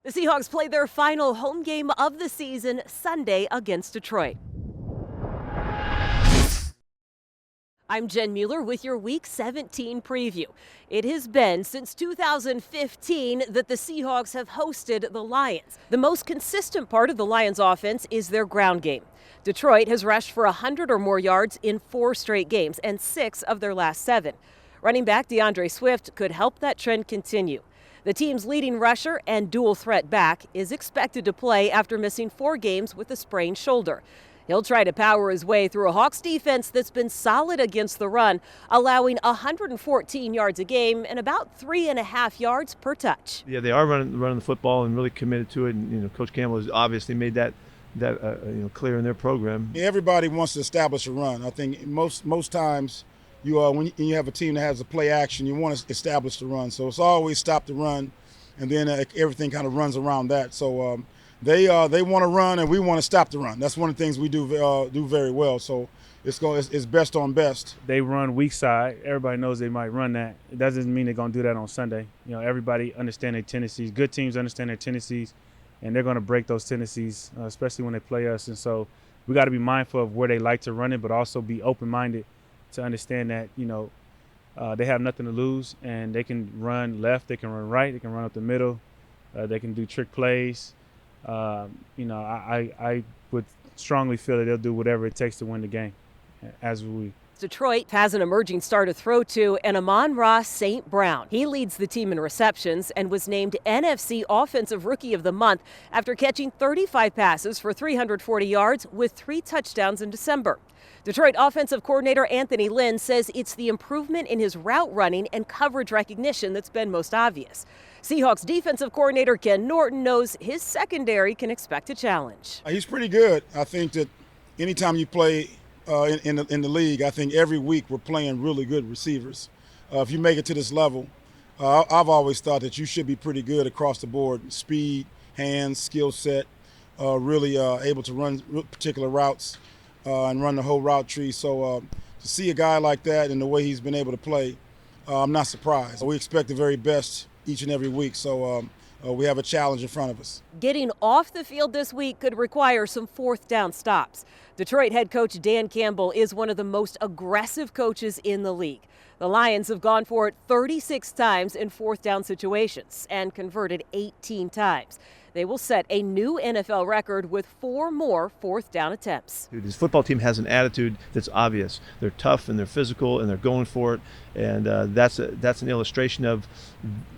The Seahawks play their final home game of the season Sunday against Detroit. I'm Jen Mueller with your Week 17 preview. It has been since 2015 that the Seahawks have hosted the Lions. The most consistent part of the Lions offense is their ground game. Detroit has rushed for 100 or more yards in 4 straight games and 6 of their last 7. Running back DeAndre Swift could help that trend continue. The team's leading rusher and dual threat back is expected to play after missing 4 games with a sprained shoulder. He'll try to power his way through a Hawks defense that's been solid against the run, allowing 114 yards a game and about 3.5 yards per touch. Yeah, they are running the football and really committed to it. And Coach Campbell has obviously made that clear in their program. Everybody wants to establish a run. I think most times when you have a team that has a play action, you want to establish the run. So it's always stop the run, and then everything kind of runs around that. So they want to run, and we want to stop the run. That's one of the things we do very well. So it's best on best. They run weak side. Everybody knows they might run that. It doesn't mean they're going to do that on Sunday. Everybody understands their tendencies. Good teams understand their tendencies, and they're going to break those tendencies, especially when they play us. And so we got to be mindful of where they like to run it, but also be open-minded to understand that they have nothing to lose, and they can run left, they can run right, they can run up the middle, they can do trick plays. I would strongly feel that they'll do whatever it takes to win the game, as we. Detroit has an emerging star to throw to in Amon-Ra St. Brown. He leads the team in receptions and was named NFC Offensive Rookie of the Month after catching 35 passes for 340 yards with 3 touchdowns in December. Detroit offensive coordinator Anthony Lynn says it's the improvement in his route running and coverage recognition that's been most obvious. Seahawks defensive coordinator Ken Norton knows his secondary can expect a challenge. He's pretty good. I think that anytime you play in the league, I think every week we're playing really good receivers. If you make it to this level, I've always thought that you should be pretty good across the board. Speed, hands, skill set, really able to run particular routes and run the whole route tree. So to see a guy like that and the way he's been able to play, I'm not surprised. We expect the very best each and every week, so we have a challenge in front of us. Getting off the field this week could require some 4th down stops. Detroit head coach Dan Campbell is one of the most aggressive coaches in the league. The Lions have gone for it 36 times in 4th down situations and converted 18 times. They will set a new NFL record with 4 more 4th down attempts. This football team has an attitude that's obvious. They're tough and they're physical and they're going for it, and that's an illustration of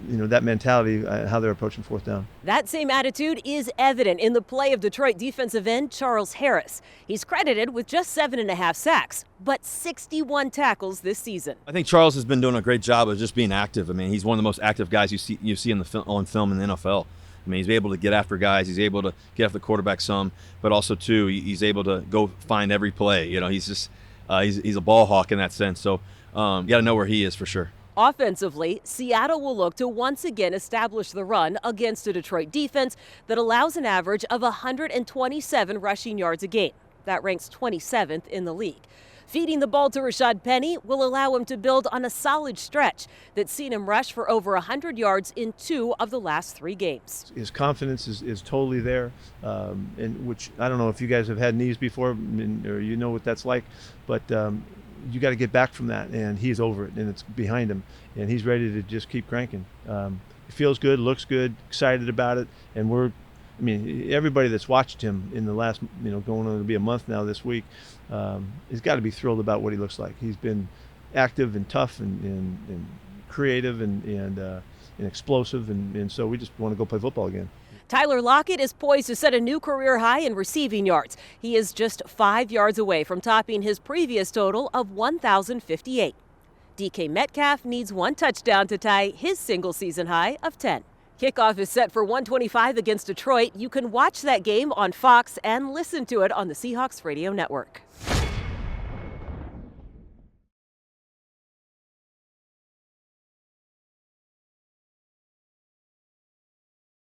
that mentality, how they're approaching 4th down. That same attitude is evident in the play of Detroit defensive end Charles Harris. He's credited with just 7.5 sacks, but 61 tackles this season. I think Charles has been doing a great job of just being active. I mean, he's one of the most active guys you see on film in the NFL. I mean, he's able to get after guys. He's able to get after the quarterback some, but also too, he's able to go find every play. He's just he's a ball hawk in that sense. So you got to know where he is for sure. Offensively, Seattle will look to once again establish the run against a Detroit defense that allows an average of 127 rushing yards a game. That ranks 27th in the league. Feeding the ball to Rashad Penny will allow him to build on a solid stretch that's seen him rush for over 100 yards in 2 of the last 3 games. His confidence is totally there, and which I don't know if you guys have had knees before, or you know what that's like, but you got to get back from that, and he's over it, and it's behind him, and he's ready to just keep cranking. It feels good, looks good, excited about it, and everybody that's watched him in the last, going on to be a month now this week, has got to be thrilled about what he looks like. He's been active and tough and creative and explosive, and so we just want to go play football again. Tyler Lockett is poised to set a new career high in receiving yards. He is just 5 yards away from topping his previous total of 1,058. DK Metcalf needs 1 touchdown to tie his single season high of 10. Kickoff is set for 1:25 against Detroit. You can watch that game on Fox and listen to it on the Seahawks Radio Network.